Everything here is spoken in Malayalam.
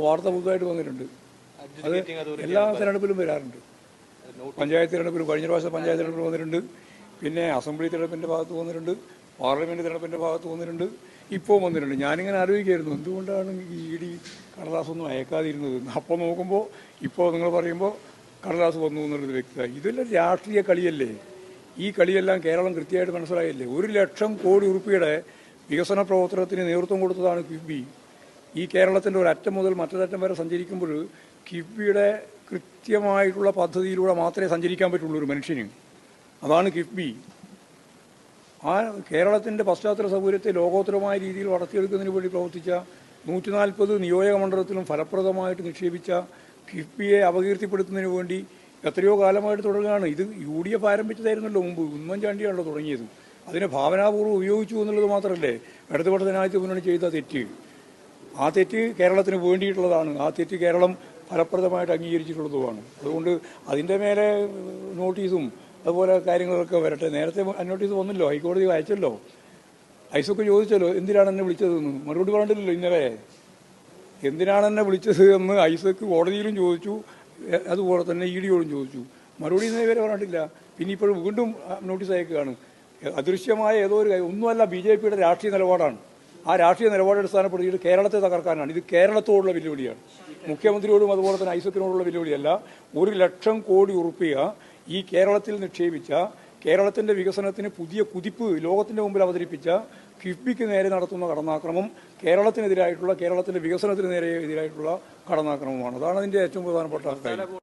വാർത്ത പുതുതായിട്ട് വന്നിട്ടുണ്ട്. അത് എല്ലാ തെരഞ്ഞെടുപ്പിലും വരാറുണ്ട്. പഞ്ചായത്ത് തെരഞ്ഞെടുപ്പിലും കഴിഞ്ഞ പ്രാവശ്യം പഞ്ചായത്ത് തെരഞ്ഞെടുപ്പിൽ വന്നിട്ടുണ്ട്. പിന്നെ അസംബ്ലി തെരഞ്ഞെടുപ്പിൻ്റെ ഭാഗത്ത് വന്നിട്ടുണ്ട്. പാർലമെൻറ്റ് തെരഞ്ഞെടുപ്പിൻ്റെ ഭാഗത്ത് വന്നിട്ടുണ്ട്. ഇപ്പോൾ വന്നിട്ടുണ്ട്. ഞാനിങ്ങനെ ആലോചിക്കായിരുന്നു എന്തുകൊണ്ടാണ് ഈ ഇ.ഡി. കടലാസൊന്നും അയക്കാതിരുന്നത്. അപ്പോൾ നോക്കുമ്പോൾ ഇപ്പോൾ നിങ്ങൾ പറയുമ്പോൾ കടലാസ് വന്നു എന്നുള്ളത് വ്യക്തമായി. ഇതെല്ലാം രാഷ്ട്രീയ കളിയല്ലേ? ഈ കളിയെല്ലാം കേരളം കൃത്യമായിട്ട് മനസ്സിലായില്ലേ? 1,00,000 കോടി രൂപയുടെ വികസന പ്രവർത്തനത്തിന് നേതൃത്വം കൊടുത്തതാണ് കിഫ്ബി. ഈ കേരളത്തിൻ്റെ ഒരറ്റം മുതൽ മറ്റൊരറ്റം വരെ സഞ്ചരിക്കുമ്പോൾ കിഫ്ബിയുടെ കൃത്യമായിട്ടുള്ള പദ്ധതിയിലൂടെ മാത്രമേ സഞ്ചരിക്കാൻ പറ്റുള്ളൂ ഒരു മനുഷ്യന്. അതാണ് കിഫ്ബി. ആ കേരളത്തിൻ്റെ പശ്ചാത്തല സൗകര്യത്തെ ലോകോത്തരമായ രീതിയിൽ വളർത്തിയെടുക്കുന്നതിന് വേണ്ടി പ്രവർത്തിച്ച 140 നിയോജക മണ്ഡലത്തിലും ഫലപ്രദമായിട്ട് നിക്ഷേപിച്ച കിഫ്ബിയെ അപകീർത്തിപ്പെടുത്തുന്നതിന് വേണ്ടി എത്രയോ കാലമായിട്ട് തുടങ്ങുകയാണ്. ഇത് UDF ആരംഭിച്ചതായിരുന്നല്ലോ മുമ്പ്. ഉമ്മൻചാണ്ടിയാണല്ലോ തുടങ്ങിയത്. അതിനെ ഭാവനാപൂർവ്വം ഉപയോഗിച്ചു എന്നുള്ളത് മാത്രമല്ലേ ഇടതുപക്ഷ ജനാധിപത്യ മുന്നണി ചെയ്ത തെറ്റ്. ആ തെറ്റ് കേരളത്തിന് വേണ്ടിയിട്ടുള്ളതാണ്. ആ തെറ്റ് കേരളം ഫലപ്രദമായിട്ട് അംഗീകരിച്ചിട്ടുള്ളതുമാണ്. അതുകൊണ്ട് അതിൻ്റെ മേലെ നോട്ടീസും അതുപോലെ കാര്യങ്ങളൊക്കെ വരട്ടെ. നേരത്തെ നോട്ടീസ് വന്നല്ലോ, ഹൈക്കോടതി അയച്ചല്ലോ. ഐസൊക്കെ ചോദിച്ചല്ലോ എന്തിനാണ് എന്നെ വിളിച്ചതെന്ന്. മറുപടി പറഞ്ഞില്ലല്ലോ ഇന്നവരെ. എന്തിനാണ് എന്നെ വിളിച്ചത് എന്ന് ഐസക്ക് കോടതിയിലും ചോദിച്ചു, അതുപോലെ തന്നെ EDയോടും ചോദിച്ചു. മറുപടി ഇന്നേവരെ പറഞ്ഞിട്ടില്ല. പിന്നെ ഇപ്പോഴും വീണ്ടും നോട്ടീസ് അയക്കുകയാണ്. അദൃശ്യമായ ഏതോ ഒരു ഒന്നുമല്ല, BJPയുടെ രാഷ്ട്രീയ നിലപാടാണ്. ആ രാഷ്ട്രീയ നിലപാട് അടിസ്ഥാനപ്പെടുത്തിയിട്ട് കേരളത്തെ തകർക്കാനാണ്. ഇത് കേരളത്തോടുള്ള വെല്ലുവിളിയാണ്. മുഖ്യമന്ത്രിയോടും അതുപോലെ തന്നെ ഐസക്കിനോടുള്ള വെല്ലുവിളിയല്ല. 1,00,000 കോടി രൂപ ഈ കേരളത്തിൽ നിക്ഷേപിച്ച, കേരളത്തിൻ്റെ വികസനത്തിന് പുതിയ കുതിപ്പ് ലോകത്തിൻ്റെ മുമ്പിൽ അവതരിപ്പിച്ച കിഫ്ബിക്ക് നേരെ നടത്തുന്ന കടന്നാക്രമം കേരളത്തിനെതിരായിട്ടുള്ള, കേരളത്തിൻ്റെ വികസനത്തിന് എതിരായിട്ടുള്ള കടന്നാക്രമമാണ്. അതാണ് അതിൻ്റെ ഏറ്റവും പ്രധാനപ്പെട്ട കാര്യം.